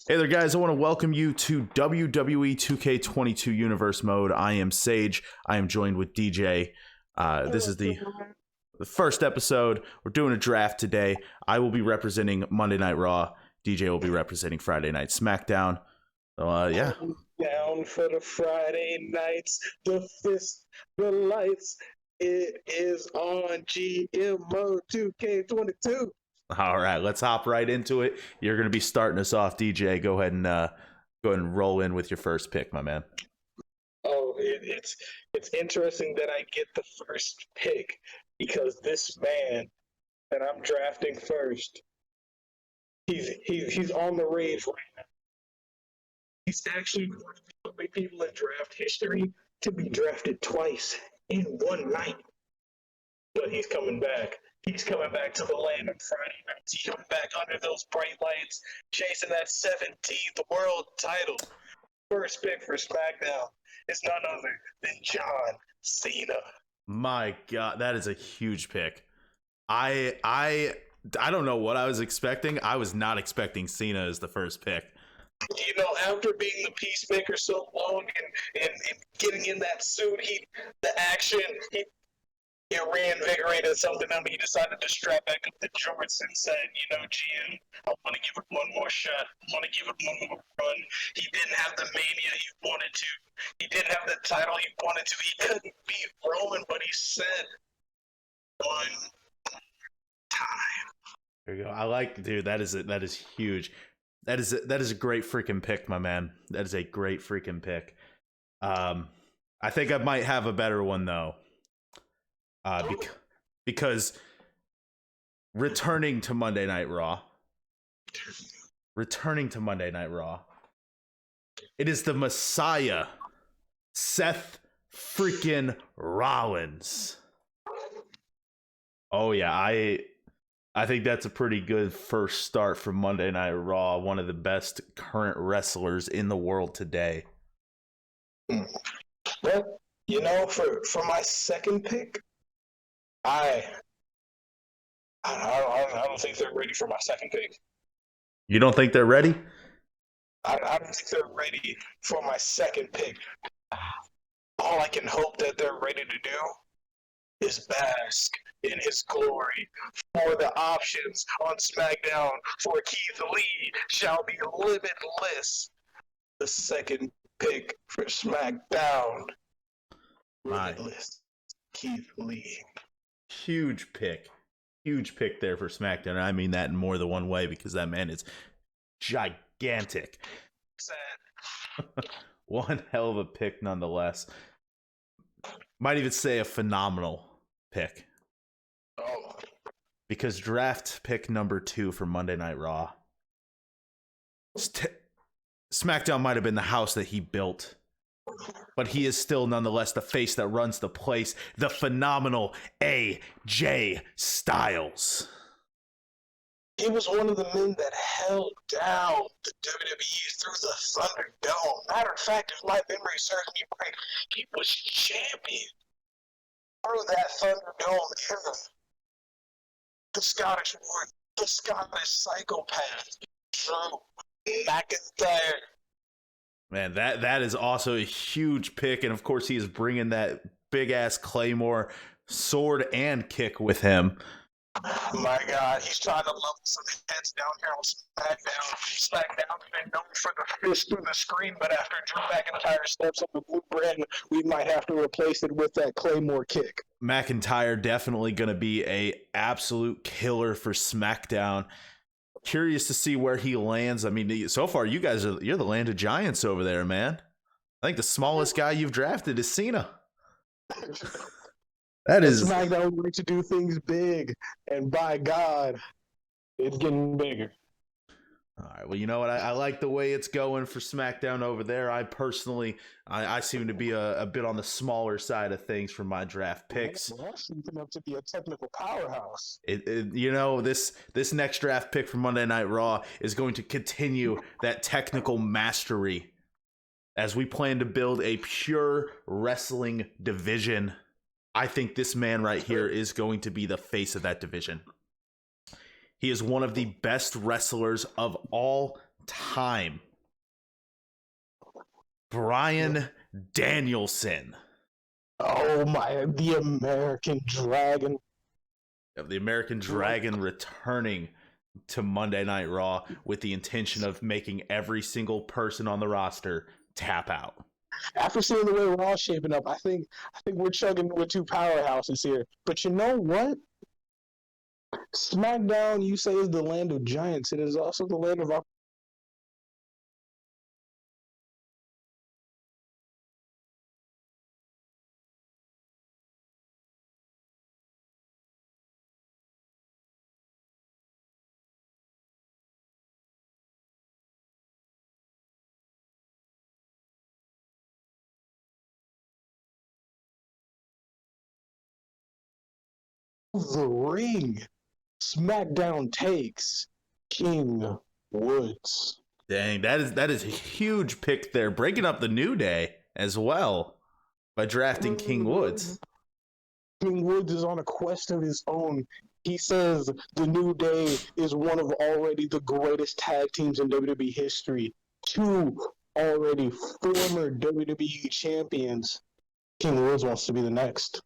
Hey there, guys. I want to welcome you to WWE 2k22 Universe Mode. I am Sage. I am joined with DJ. This is the first episode. We're doing a draft today. I will be representing Monday Night Raw. DJ will be representing Friday Night SmackDown. So, yeah. Down for the Friday nights, the fist, the lights. It is on GMO 2k22. All right, let's hop right into it. You're going to be starting us off, DJ. Go ahead and roll in with your first pick, my man. Oh, it's interesting that I get the first pick because this man that I'm drafting first, he's on the rage right now. He's actually one of the only people in draft history to be drafted twice in one night. But he's coming back. He's coming back to the land of Friday nights. He's coming back under those bright lights, chasing that 17th world title. First pick for SmackDown is none other than John Cena. My God, that is a huge pick. I don't know what I was expecting. I was not expecting Cena as the first pick. You know, after being the Peacemaker so long and getting in that suit, the action, it reinvigorated something in me. He decided to strap back up the jorts and said, you know, GM, I want to give it one more shot. I want to give it one more run. He didn't have the mania he wanted to. He didn't have the title he wanted to. He couldn't beat Roman, but he said one time. There you go. I like, dude. That is huge. That is a great freaking pick, my man. That is a great freaking pick. I think I might have a better one though. Because returning to Monday Night Raw, it is the Messiah, Seth freaking Rollins. Oh yeah, I think that's a pretty good first start for Monday Night Raw. One of the best current wrestlers in the world today. Well, you know, for my second pick, I don't think they're ready for my second pick. You don't think they're ready? I don't think they're ready for my second pick. All I can hope that they're ready to do is bask in his glory. For the options on SmackDown for Keith Lee shall be limitless. The second pick for SmackDown, limitless. Keith Lee. Huge pick there for SmackDown. I mean that in more than one way because that man is gigantic. Sad. One hell of a pick nonetheless. Might even say a phenomenal pick. Oh. Because draft pick number 2 for Monday Night Raw. SmackDown might have been the house that he built, but he is still nonetheless the face that runs the place, the phenomenal AJ Styles. He was one of the men that held down the WWE through the Thunderdome. Matter of fact, if my memory serves me right, he was champion through that Thunderdome era. The Scottish Warrior, the Scottish Psychopath, Drew McIntyre. Man, that is also a huge pick, and of course he is bringing that big ass Claymore sword and kick with him. My God, he's trying to level some heads down here on SmackDown. SmackDown been known for the fist through the screen, but after Drew McIntyre steps on the blue brand, we might have to replace it with that Claymore kick. McIntyre definitely going to be a absolute killer for SmackDown. Curious to see where he lands. I mean, so far you're the land of giants over there, man. I think the smallest guy you've drafted is Cena. That is SmackDown would like to do things big, and by God, it's getting bigger. All right. Well, you know what? I like the way it's going for SmackDown over there. I personally, I seem to be a bit on the smaller side of things for my draft picks. Well, that's shaping up to be a technical powerhouse. You know, this next draft pick for Monday Night Raw is going to continue that technical mastery as we plan to build a pure wrestling division. I think this man right here is going to be the face of that division. He is one of the best wrestlers of all time, Bryan Danielson. Oh my, the American Dragon. The American Dragon returning to Monday Night Raw with the intention of making every single person on the roster tap out. After seeing the way Raw's shaping up, I think we're chugging with two powerhouses here. But you know what? SmackDown, you say, is the land of giants. It is also the land of the ring. SmackDown takes King Woods. Dang, that is a huge pick there. Breaking up the New Day as well by drafting King Woods. King Woods is on a quest of his own. He says the New Day is one of already the greatest tag teams in WWE history. Two already former WWE champions. King Woods wants to be the next.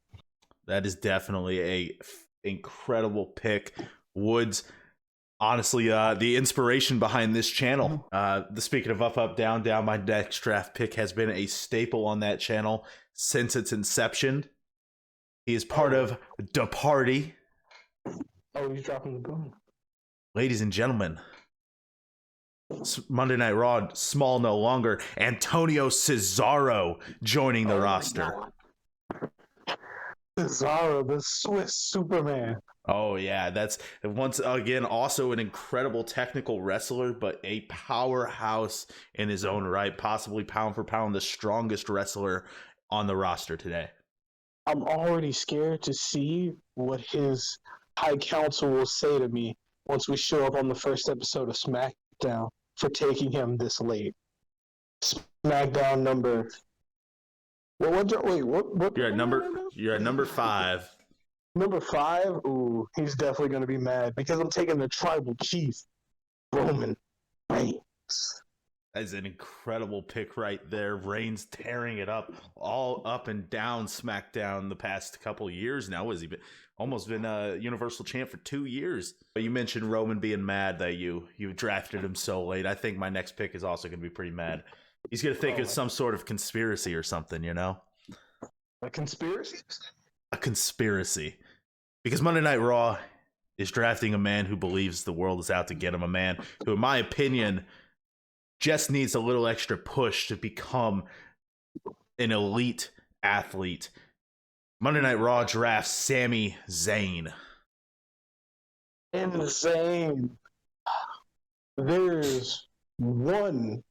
That is definitely a incredible pick. Woods, honestly, the inspiration behind this channel. Speaking of up, down, my next draft pick has been a staple on that channel since its inception. He is part of the party. Oh, he's dropping the gun. Ladies and gentlemen, Monday Night Raw, small no longer. Antonio Cesaro joining the roster. Cesaro, the Swiss Superman. Oh yeah, that's once again also an incredible technical wrestler, but a powerhouse in his own right, possibly pound for pound the strongest wrestler on the roster today. I'm already scared to see what his high council will say to me once we show up on the first episode of SmackDown for taking him this late. SmackDown number. What? You're at number 5. Number 5. Ooh, he's definitely gonna be mad because I'm taking the tribal chief, Roman Reigns. That is an incredible pick right there. Reigns tearing it up all up and down SmackDown the past couple of years now. Has he been almost been a Universal Champ for 2 years? But you mentioned Roman being mad that you drafted him so late. I think my next pick is also going to be pretty mad. He's going to think it's some sort of conspiracy or something, you know? A conspiracy? A conspiracy. Because Monday Night Raw is drafting a man who believes the world is out to get him. A man who, in my opinion, just needs a little extra push to become an elite athlete. Monday Night Raw drafts Sami Zayn. Insane. There's one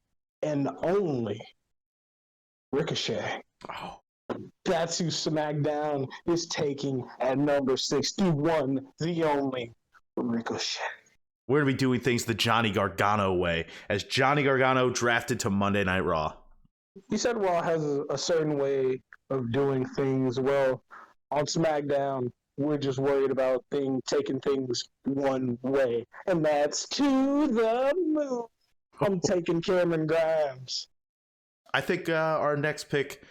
and only Ricochet. Oh. That's who SmackDown is taking at number 61, the only Ricochet. We're going to be doing things the Johnny Gargano way, as Johnny Gargano drafted to Monday Night Raw. You said Raw has a certain way of doing things. Well, on SmackDown, we're just worried about taking things one way, and that's to the moon. I'm taking Cameron Grimes. I think our next pick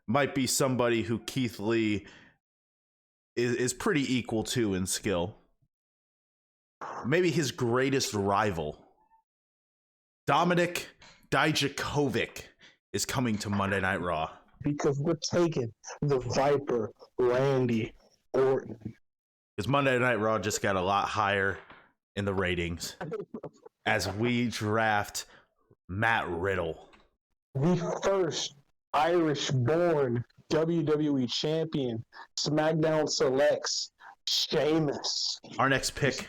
might be somebody who Keith Lee is pretty equal to in skill. Maybe his greatest rival. Dominik Dijakovic is coming to Monday Night Raw. Because we're taking the Viper, Randy Orton. Because Monday Night Raw just got a lot higher in the ratings as we draft Matt Riddle. The first Irish-born WWE champion. SmackDown selects Sheamus. Our next pick,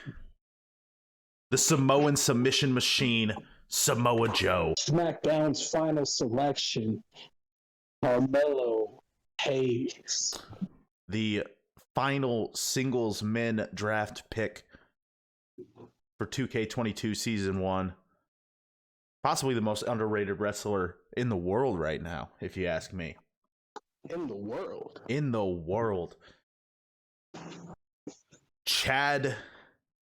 the Samoan submission machine, Samoa Joe. SmackDown's final selection, Carmelo Hayes. The final singles men draft pick for 2k22 season 1. Possibly the most underrated wrestler in the world right now, if you ask me. In the world? In the world. Chad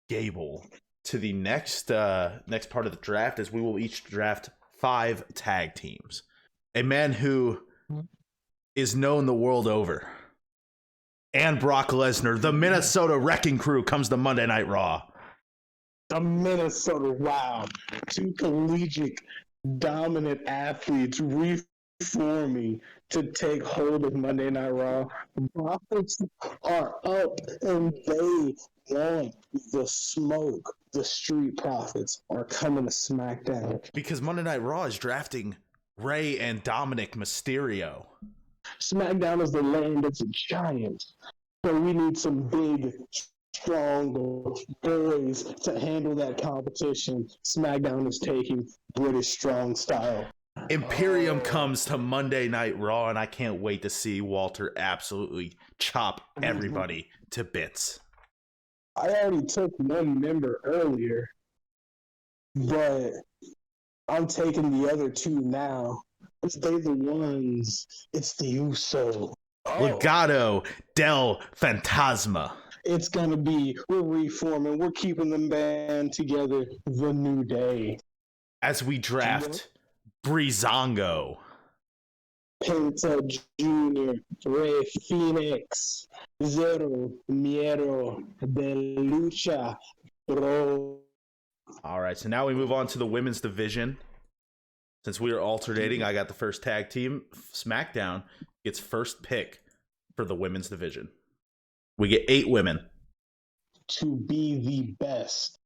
Gable. to the next part of the draft, as we will each draft 5 tag teams. A man who is known the world over. And Brock Lesnar, the Minnesota Wrecking Crew, comes to Monday Night Raw. The Minnesota Wild, 2 collegiate dominant athletes reforming to take hold of Monday Night Raw. Profits are up and they want the smoke. The Street Profits are coming to SmackDown. Because Monday Night Raw is drafting Rey and Dominic Mysterio. SmackDown is the land of the giants. So we need some big, strong boys to handle that competition. SmackDown is taking British strong style. Imperium comes to Monday Night Raw, and I can't wait to see Walter absolutely chop everybody to bits. I already took one member earlier, but I'm taking the other 2 now. It's they the ones. It's the Uso. Legado del Fantasma. It's gonna be, we're reforming, we're keeping them band together. The New Day. As we draft Breezango. Penta Jr., Rey Phoenix, Zero Miedo de Lucha, Bro. All right, so now we move on to the women's division. Since we are alternating, I got the first tag team. SmackDown gets first pick for the women's division. We get 8 women. To be the best,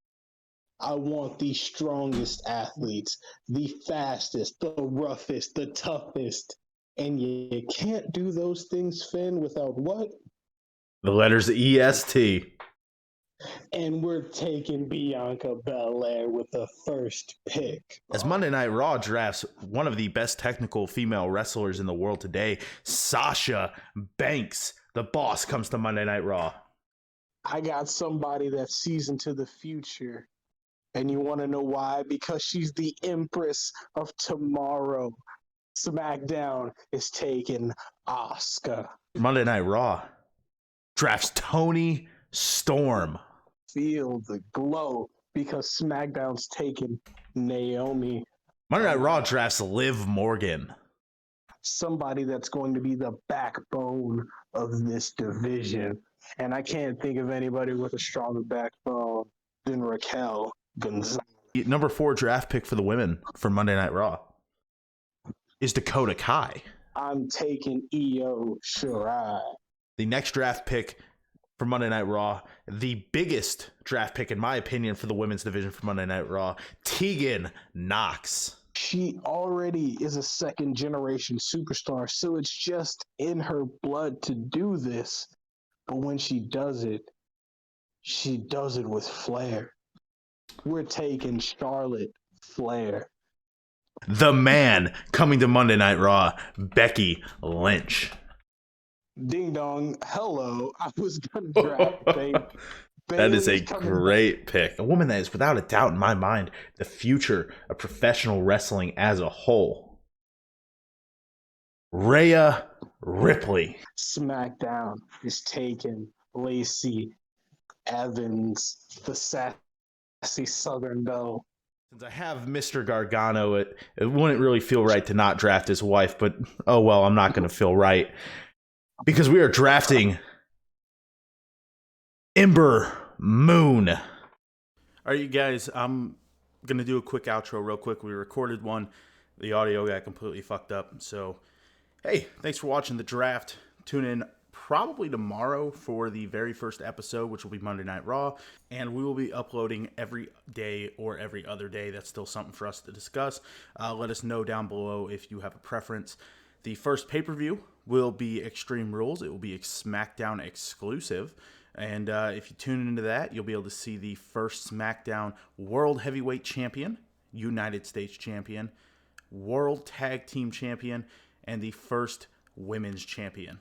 I want the strongest athletes, the fastest, the roughest, the toughest. And you can't do those things, Finn, without what? The letters EST. And we're taking Bianca Belair with the first pick. As Monday Night Raw drafts one of the best technical female wrestlers in the world today, Sasha Banks. The boss comes to Monday Night Raw. I got somebody that sees into the future. And you want to know why? Because she's the Empress of Tomorrow. SmackDown is taking Asuka. Monday Night Raw drafts Toni Storm. Feel the glow because SmackDown's taking Naomi. Monday Night Raw drafts Liv Morgan. Somebody that's going to be the backbone of this division. And I can't think of anybody with a stronger backbone than Raquel Gonzalez. Number 4 draft pick for the women for Monday Night Raw is Dakota Kai. I'm taking Io Shirai. The next draft pick for Monday Night Raw, the biggest draft pick, in my opinion, for the women's division for Monday Night Raw, Tegan Nox. She already is a second-generation superstar, so it's just in her blood to do this. But when she does it with flair. We're taking Charlotte Flair. The man coming to Monday Night Raw, Becky Lynch. Ding dong, hello. I was gonna draft Bayley. That is a great pick. A woman that is, without a doubt in my mind, the future of professional wrestling as a whole. Rhea Ripley. SmackDown is taking Lacey Evans, the sassy Southern Belle. Since I have Mr. Gargano, it wouldn't really feel right to not draft his wife, but oh well, I'm not going to feel right. Because we are drafting Ember Moon. All right, you guys, I'm going to do a quick outro real quick. We recorded one. The audio got completely fucked up. So, hey, thanks for watching the draft. Tune in probably tomorrow for the very first episode, which will be Monday Night Raw. And we will be uploading every day or every other day. That's still something for us to discuss. Let us know down below if you have a preference. The first pay-per-view will be Extreme Rules. It will be a SmackDown exclusive. And if you tune into that, you'll be able to see the first SmackDown World Heavyweight Champion, United States Champion, World Tag Team Champion, and the first Women's Champion.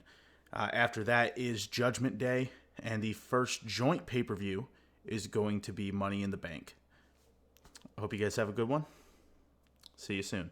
After that is Judgment Day, and the first joint pay-per-view is going to be Money in the Bank. I hope you guys have a good one. See you soon.